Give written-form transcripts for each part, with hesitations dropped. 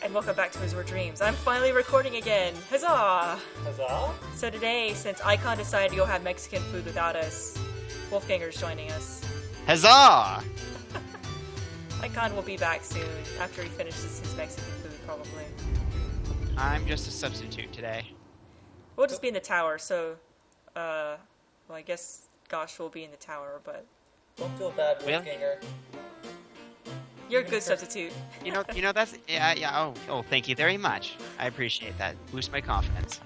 And welcome back to Azure Dreams. I'm finally recording again. Huzzah! Huzzah? So today, since Aichon decided to go have Mexican food without us, Wolfganger's joining us. Huzzah! Aichon will be back soon, after he finishes his Mexican food, probably. I'm just a substitute today. We'll just be in the tower, so, well, I guess Gosh will be in the tower, but... Don't feel bad, Well- Wolfganger. You're a good substitute. You know that's yeah. Oh, thank you very much. I appreciate that. Boost my confidence.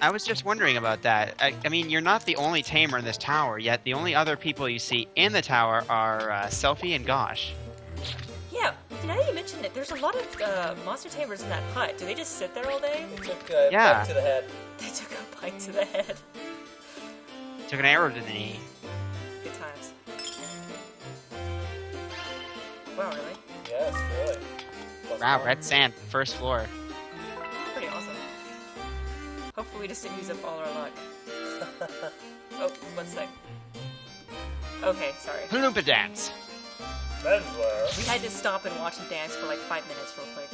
I was just wondering about that. I mean, you're not the only tamer in this tower, yet the only other people you see in the tower are Selfie and Gosh. Yeah, now that you mentioned it, there's a lot of monster tamers in that hut. Do they just sit there all day? They took a Yeah. bite to the head. They took a bite to the head. Took an arrow to the knee. Good times. Wow, really? Yes, really. Plus Wow, one. red sand, first floor. Pretty awesome. Hopefully we just didn't use up all our luck. Oh, one sec. Okay, sorry. Palumpa dance. Menswear. We had to stop and watch him dance for like 5 minutes real quick.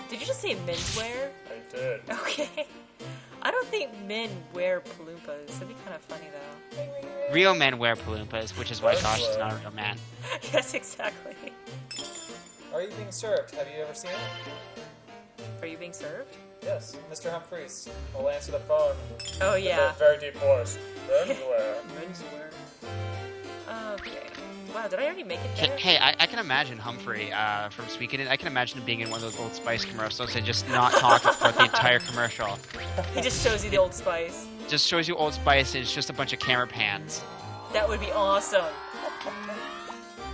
Did you just say menswear? I did. Okay. I don't think men wear palumpas. That'd be kind of funny though. Real men wear palumpas, which is why Gosh is not a real man. Yes, exactly. Are you being served? Have you ever seen it? Are you being served? Yes, Mr. Humphreys will answer the phone. Oh With yeah. a very deep voice. Menswear. Menswear. Okay. Wow, did I already make it Hey, there? hey, I can imagine Humphrey from Speaking It. I can imagine him being in one of those Old Spice commercials and just not talking throughout the entire commercial. He just shows you the Old Spice. Just shows you Old Spice and it's just a bunch of camera pans. That would be awesome.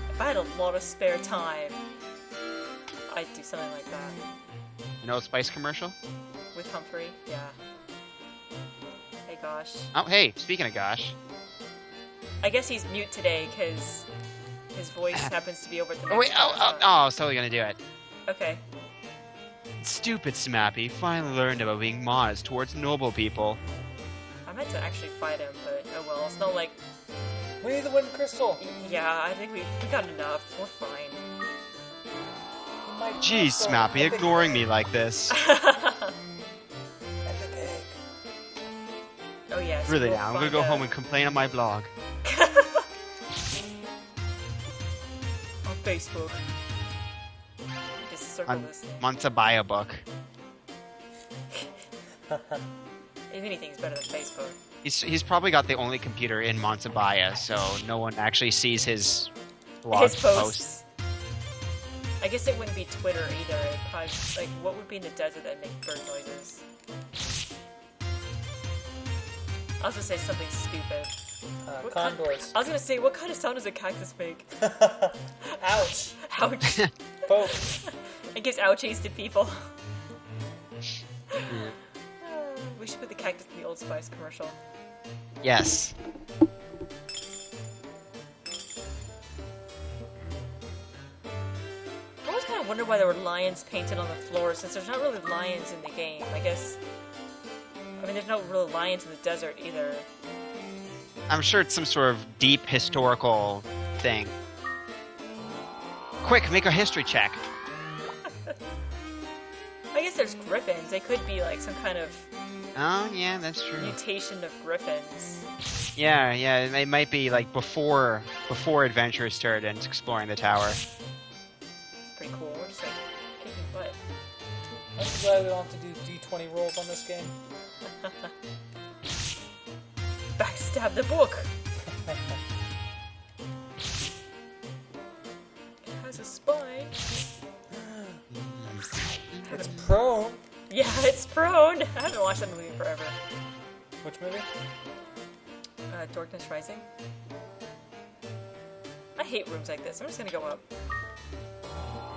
If I had a lot of spare time, I'd do something like that. An Old Spice commercial? With Humphrey, yeah. Hey, Gosh. Oh, hey, speaking of Gosh. I guess he's mute today because his voice happens to be over at the Oh, wait, Mexican restaurant. I was totally gonna do it. Okay. Stupid Smappy finally learned about being modest towards noble people. I meant to actually fight him, but oh well. It's not like... We need the wind crystal. Yeah, I think we got enough. We're fine. My Jeez, crystal. Smappy, Epic ignoring egg. me like this. Epic egg. Oh yes. Really we'll now, I'm gonna find go a- home and complain on my blog. on Facebook. Just circle On this thing. Montsabaya book. If anything's better than Facebook. He's probably got the only computer in Montsabaya, so no one actually sees his blog His posts. I guess it wouldn't be Twitter either. It'd probably, like, what would be in the desert that make bird noises? I was gonna say something stupid. What kind- Condors. I was gonna say, what kind of sound does a cactus make? Ouch. Ouch. Poke. It gives ouchies to people. We should put the cactus in the Old Spice commercial. Yes. I always kind of wonder why there were lions painted on the floor, since there's not really lions in the game. I guess... I mean, there's no real lions in the desert either. I'm sure it's some sort of deep historical thing. Quick, make a history check. I guess there's griffins. They could be like some kind of Oh, yeah, that's true. mutation of griffins. Yeah, it might be like before adventurers started and exploring the tower. Pretty cool. We're just like kicking butt. I'm so glad we don't have to do D20 rolls on this game. Backstab the book. It has a spine. It's prone. Yeah, it's prone. I haven't watched that movie in forever. Which movie? Darkness Rising. I hate rooms like this. I'm just gonna go up.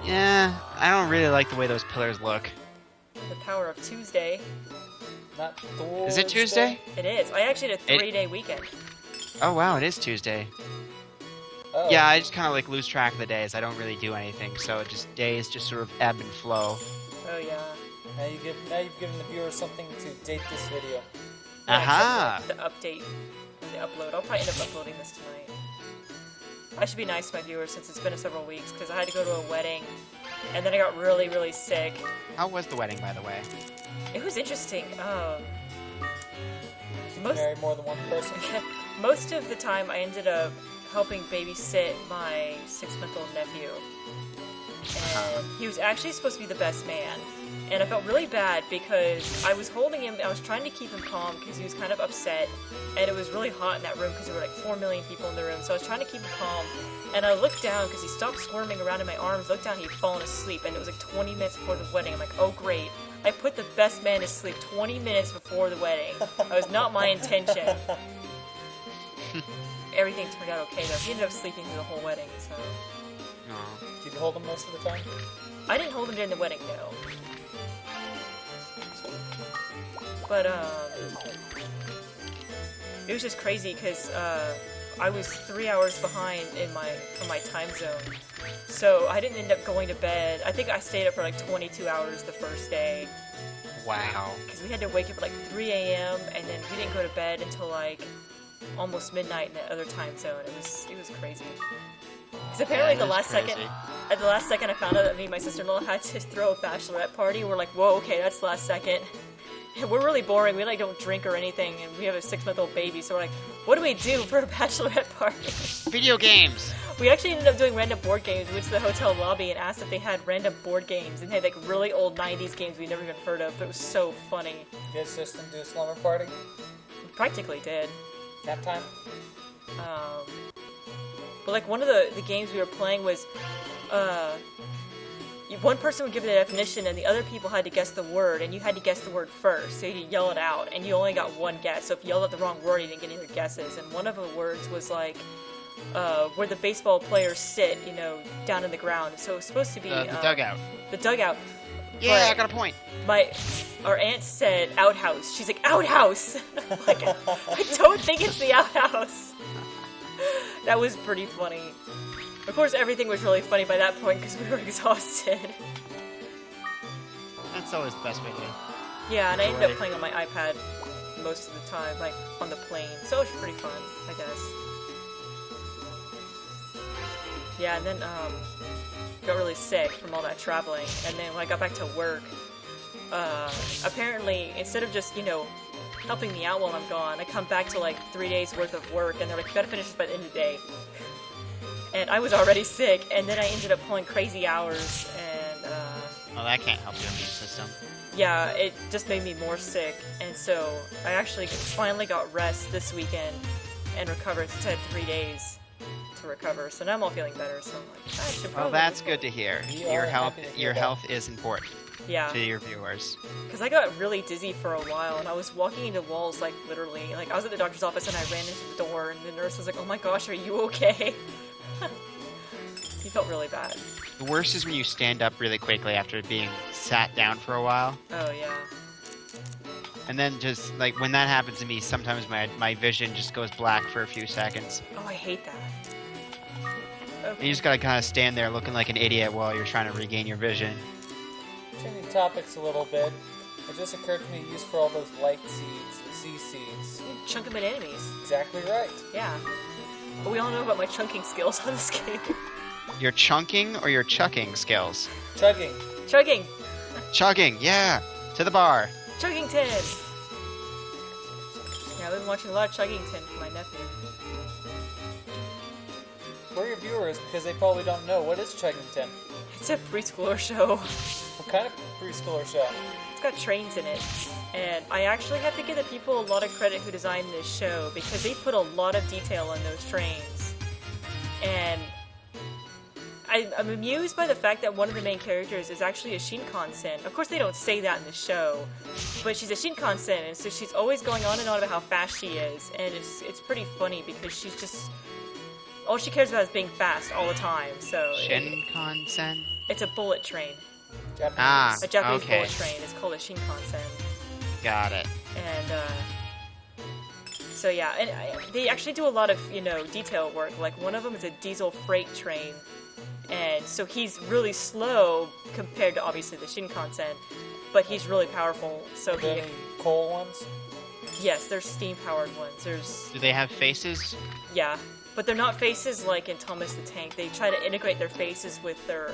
Yeah, I don't really like the way those pillars look. The power of Tuesday. Not Is it Tuesday? It is. I actually had a 3-day weekend. Oh wow, it is Tuesday. Oh. Yeah, I just kind of like lose track of the days. I don't really do anything, so it just days just sort of ebb and flow. Oh yeah. Now you've given the viewers something to date this video. Yeah, Aha! except for the update and the upload. I'll probably end up uploading this tonight. I should be nice to my viewers since it's been several weeks because I had to go to a wedding and then I got really, really sick. How was the wedding, by the way? It was interesting. You marry more than one person? Most of the time, I ended up helping babysit my 6-month-old nephew. And he was actually supposed to be the best man. And I felt really bad because I was holding him, I was trying to keep him calm because he was kind of upset. And it was really hot in that room because there were like 4 million people in the room. So I was trying to keep him calm. And I looked down because he stopped squirming around in my arms. Looked down, he'd fallen asleep. And it was like 20 minutes before the wedding. I'm like, oh great. I put the best man to sleep 20 minutes before the wedding. That was not my intention. Everything turned out okay though. He ended up sleeping through the whole wedding, so. Oh. Did you hold him most of the time? I didn't hold him during the wedding, no. But, it was just crazy because, I was 3 hours behind from my time zone. So I didn't end up going to bed. I think I stayed up for like 22 hours the first day. Wow. Because we had to wake up at like 3 a.m. and then we didn't go to bed until like almost midnight in the other time zone. It was crazy. Because apparently at the last second I found out that me and my sister-in-law had to throw a bachelorette party. We're like, whoa, okay, that's the last second. And we're really boring. We like don't drink or anything, and we have a 6-month-old baby. So we're like, what do we do for a bachelorette party? Video games. We actually ended up doing random board games. We went to the hotel lobby and asked if they had random board games, and they had like really old 90s games we'd never even heard of. But it was so funny. You guys just didn't do a slumber party? We practically did. Nap time? But like one of the games we were playing was, one person would give the definition and the other people had to guess the word, and you had to guess the word first, so you had to yell it out, and you only got one guess. So if you yelled out the wrong word, you didn't get any other guesses. And one of the words was like, where the baseball players sit, down in the ground. So it was supposed to be The dugout. The dugout. Yeah, But I got a point. our aunt said outhouse. She's like, outhouse! Like, I don't think it's the outhouse. That was pretty funny. Of course, everything was really funny by that point because we were exhausted. That's always the best way to do. Yeah, and I ended up playing on my iPad most of the time, like on the plane. So it was pretty fun, I guess. Yeah, and then got really sick from all that traveling. And then when I got back to work, apparently instead of just helping me out while I'm gone, I come back to like 3 days worth of work, and they're like, you gotta finish this by the end of the day. And I was already sick, and then I ended up pulling crazy hours, and Well, that can't help your immune system. yeah, it just made me more sick. And so I actually finally got rest this weekend and recovered. It had 3 days to recover, so now I'm all feeling better. So I'm like, I should probably. Well, that's good to hear. We Your are health, happy to hear your that. health is important Yeah, to your viewers. because I got really dizzy for a while, and I was walking into walls, like literally. Like I was at the doctor's office, and I ran into the door, and the nurse was like, "Oh my gosh, are you okay?" He felt really bad. The worst is when you stand up really quickly after being sat down for a while. Oh yeah. And then just, like, when that happens to me, sometimes my vision just goes black for a few seconds. Oh, I hate that. And Okay. you just gotta kind of stand there looking like an idiot while you're trying to regain your vision. Changing topics a little bit. It just occurred to me use for all those light seeds, the sea seeds. Chunk of enemies. Exactly right. Yeah. But we all know about my chunking skills on this game. Your chunking or your chucking skills? Chugging. Chugging! Chugging, yeah! To the bar. Chuggington! Yeah, I've been watching a lot of Chuggington for my nephew. For your viewers, because they probably don't know, what is Chuggington? It's a preschooler show. What kind of preschooler show? It's got trains in it. And I actually have to give the people a lot of credit who designed this show because they put a lot of detail in those trains. And I'm amused by the fact that one of the main characters is actually a Shinkansen. Of course, they don't say that in the show, but she's a Shinkansen, and so she's always going on and on about how fast she is, and it's pretty funny because she's just all she cares about is being fast all the time. So Shinkansen? it's a bullet train, Japanese. Ah, a Japanese okay. bullet train. It's called a Shinkansen, Got it. and so yeah, and they actually do a lot of detail work. Like one of them is a diesel freight train. And so he's really slow compared to obviously the Shinkansen, but he's really powerful. So Are there any coal ones? yes, there's steam powered ones. There's Do they have faces? yeah, But they're not faces like in Thomas the Tank. They try to integrate their faces with their.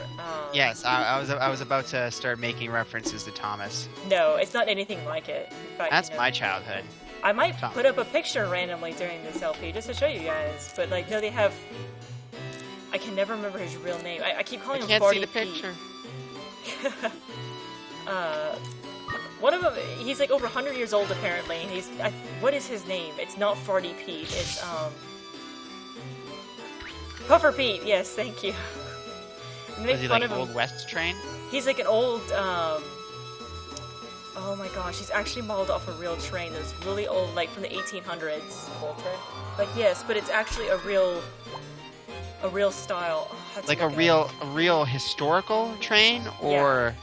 Yes, I was about to start making references to Thomas. No, it's not anything like it. In fact, That's my childhood. I might Tom. put up a picture randomly during this LP just to show you guys. But like, no, they have. I can never remember his real name. I keep calling him Can't Farty see the Pete. picture. One of them, he's like over 100 years old apparently, and he's, what is his name? It's not Farty Pete, it's, Puffer Pete, yes, thank you. Was he like an Old West train? He's like an old, oh my gosh, he's actually modeled off a real train that's really old, like from the 1800s. Coal train? Like, yes, but it's actually a real style. Oh, that's Like a real historical train, or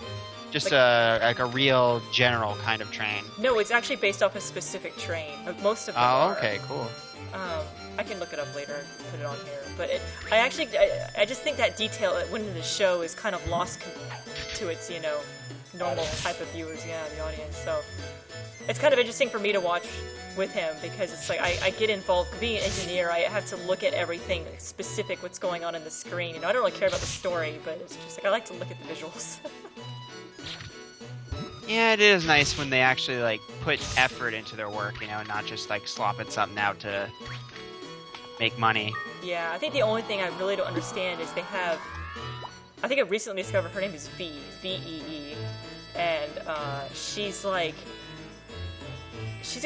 just like, a real general kind of train? No, it's actually based off a specific train. Most of them are. Oh, okay, cool. I can look it up later and put it on here. But I just think that detail that went into the show is kind of lost to its, normal type of viewers, the audience. So it's kind of interesting for me to watch with him because it's like I get involved. Being an engineer, I have to look at everything specific, what's going on in the screen. I don't really care about the story, but it's just like I like to look at the visuals. Yeah, it is nice when they actually like put effort into their work, not just like slopping something out to make money. Yeah, I think the only thing I really don't understand is they have. I think I recently discovered her name is V-E-E, and she's like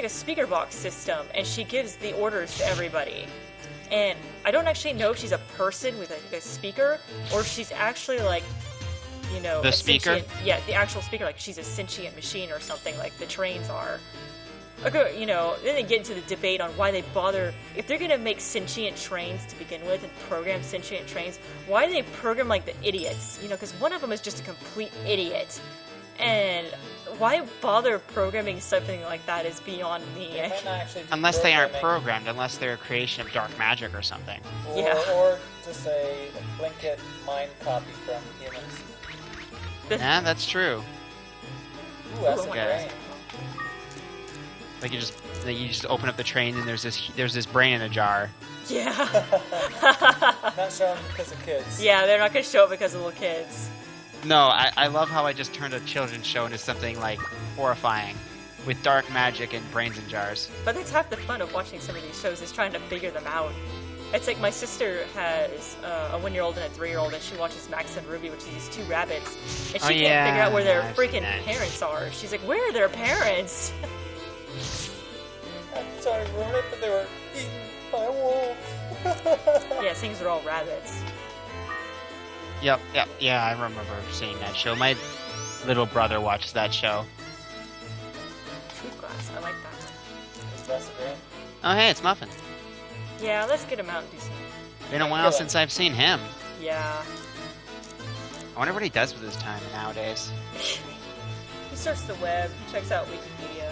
a speaker box system, and she gives the orders to everybody. And I don't actually know if she's a person with a speaker, or if she's actually like, The speaker? Yeah, the actual speaker, like she's a sentient machine or something, like the trains are. Okay, then they get into the debate on why they bother. If they're gonna make sentient trains to begin with and program sentient trains, why do they program like the idiots? Because one of them is just a complete idiot. And why bother programming something like that is beyond me. They might not actually be Unless they aren't programming, programmed, unless they're a creation of dark magic or something. Or just a blanket mind copy from humans. Yeah, that's true. Ooh, that's a Yeah. brain. Like you just open up the train and there's this brain in a jar. Yeah. Not shown because of kids. Yeah, they're not gonna show it because of little kids. No, I love how I just turned a children's show into something like horrifying, with dark magic and brains in jars. But that's half the fun of watching some of these shows is trying to figure them out. It's like my sister has a 1-year-old and a 3-year-old, and she watches Max and Ruby, which is these 2 rabbits, and she can't figure out where their freaking parents are. She's like, "Where are their parents?" I'm sorry, ruined it, but they were eaten by a wolf. Yeah, things are all rabbits. Yep, yeah, I remember seeing that show. My little brother watches that show. Truth glass, I like that. Is that the brain? Oh, hey, it's Muffin. Yeah, let's get him out and do some. Been a while since I've seen him. Yeah. I wonder what he does with his time nowadays. He surfs the web, he checks out Wikipedia.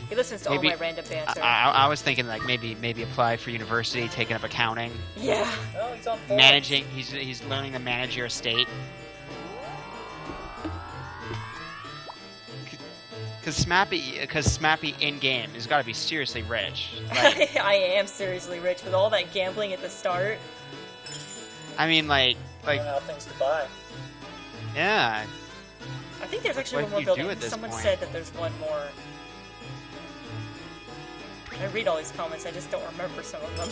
He listens to all my random banter. I was thinking like maybe apply for university, taking up accounting. Yeah. Oh, he's on forums. Managing, he's learning to manage your estate. Because Smappy in game has got to be seriously rich. Like, I am seriously rich with all that gambling at the start. I mean, like Running out things to buy. yeah. I think there's actually What one more do you do building. at this Someone point? said that there's one more. I read all these comments, I just don't remember some of them.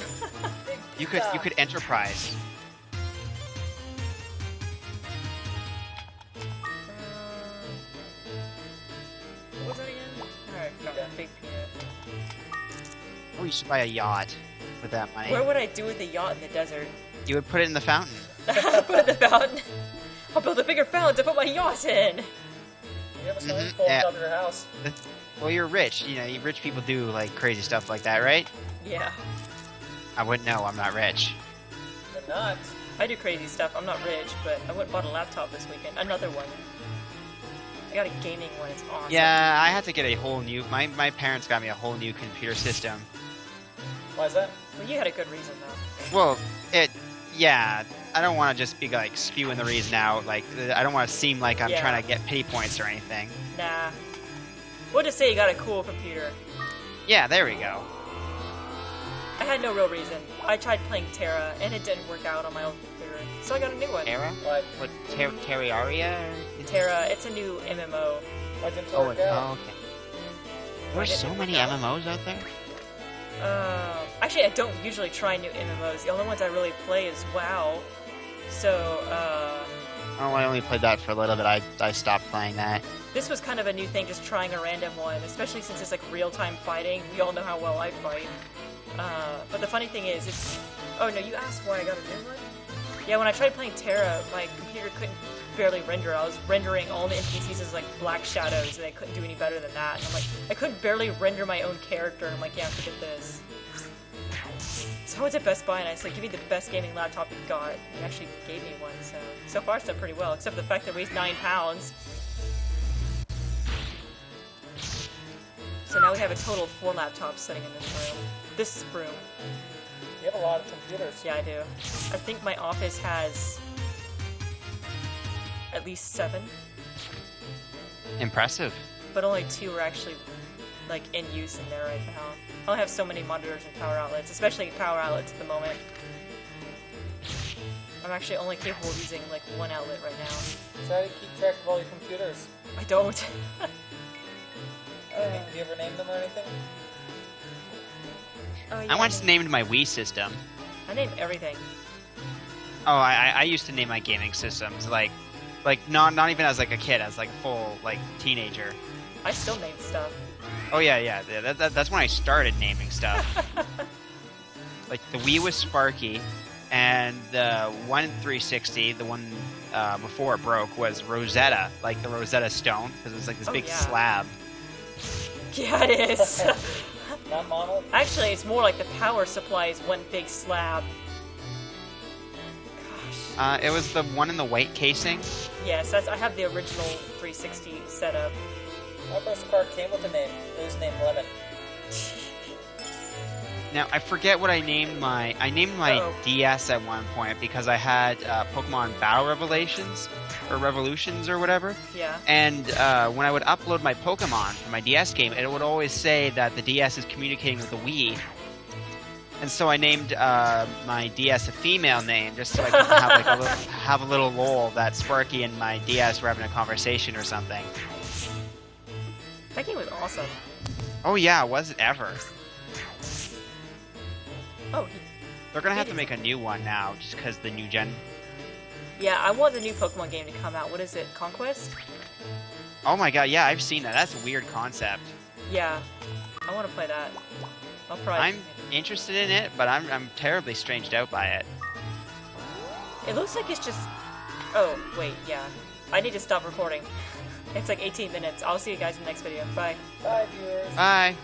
You could enterprise. What was that again? Alright, no, big peanut. Oh, you should buy a yacht with that money. Where would I do with a yacht in the desert? You would put it in the fountain. Put it in the fountain. I'll build a bigger fountain to put my yacht in. You have a swimming pool on top of your house. Well, you're rich. Rich people do like crazy stuff like that, right? Yeah. I wouldn't know. I'm not rich. They're not. I do crazy stuff. I'm not rich, but I went and bought a laptop this weekend. Another one. I got a gaming one. It's awesome. Yeah, I had to get a whole new. My parents got me a whole new computer system. Why is that? Well, you had a good reason, though. Well, yeah. I don't want to just be like spewing the reason out. Like, I don't want to seem like I'm trying to get pity points or anything. Nah. We'll just say you got a cool computer. Yeah, there we go. I had no real reason. I tried playing Terra, and it didn't work out on my old computer, so I got a new one. Terra? What? What, Terraria? Terra, it's a new MMO. Why didn't it Oh, work out? okay. There's so many MMOs out there? Actually, I don't usually try new MMOs. The only ones I really play is WoW. So, Oh, I only played that for a little bit. I stopped playing that. this was kind of a new thing, just trying a random one, especially since it's like real-time fighting. We all know how well I fight. But the funny thing is, it's... Oh, no, you asked why I got a new one? Yeah, when I tried playing Terra, my computer couldn't barely render. I was rendering all the NPCs as like black shadows, and I couldn't do any better than that. And I'm like, I couldn't barely render my own character, and I'm like, yeah, forget this. So I went to Best Buy, and I said, give me the best gaming laptop you've got. And he actually gave me one, so far it's done pretty well, except for the fact that it weighs 9 pounds. So now we have a total of 4 laptops sitting in this room. You have a lot of computers. Yeah, I do. I think my office has at least 7, Impressive. but only 2 are actually like in use in there right now. I only have so many monitors and power outlets, especially power outlets at the moment. I'm actually only capable of using like 1 outlet right now. So how do you keep track of all your computers? I don't. Do you ever name them or anything? Oh, yeah, I once named my Wii system. I name everything. Oh, I used to name my gaming systems like not even as like a kid, as like full like teenager. I still name stuff. Oh yeah. That's when I started naming stuff. Like the Wii was Sparky, and the 360, the one before it broke, was Rosetta, like the Rosetta Stone, because it was like this big yeah. slab. Yeah, it is. Not model? Actually, it's more like the power supply is one big slab. Gosh. It was the one in the white casing. Yes, I have the original 360 setup. My first card came with a name. It was named Lemon. Now I forget what I named my. I named my Uh-oh. DS at one point because I had Pokemon Battle Revelations or Revolutions or whatever. Yeah. And when I would upload my Pokemon from my DS game, it would always say that the DS is communicating with the Wii. And so I named my DS a female name just so I could have a little lol that Sparky and my DS were having a conversation or something. That game was awesome. Oh yeah, was it ever? Oh, They're gonna have to make a new one now just because the new gen. yeah, I want the new Pokemon game to come out. What is it, Conquest? Oh my god, yeah, I've seen that. That's a weird concept. Yeah, I want to play that. I'll probably... I'm interested in it, but I'm terribly stranged out by it. It looks like it's just... Oh, wait, yeah. I need to stop recording. It's like 18 minutes. I'll see you guys in the next video. Bye. Bye, viewers. Bye.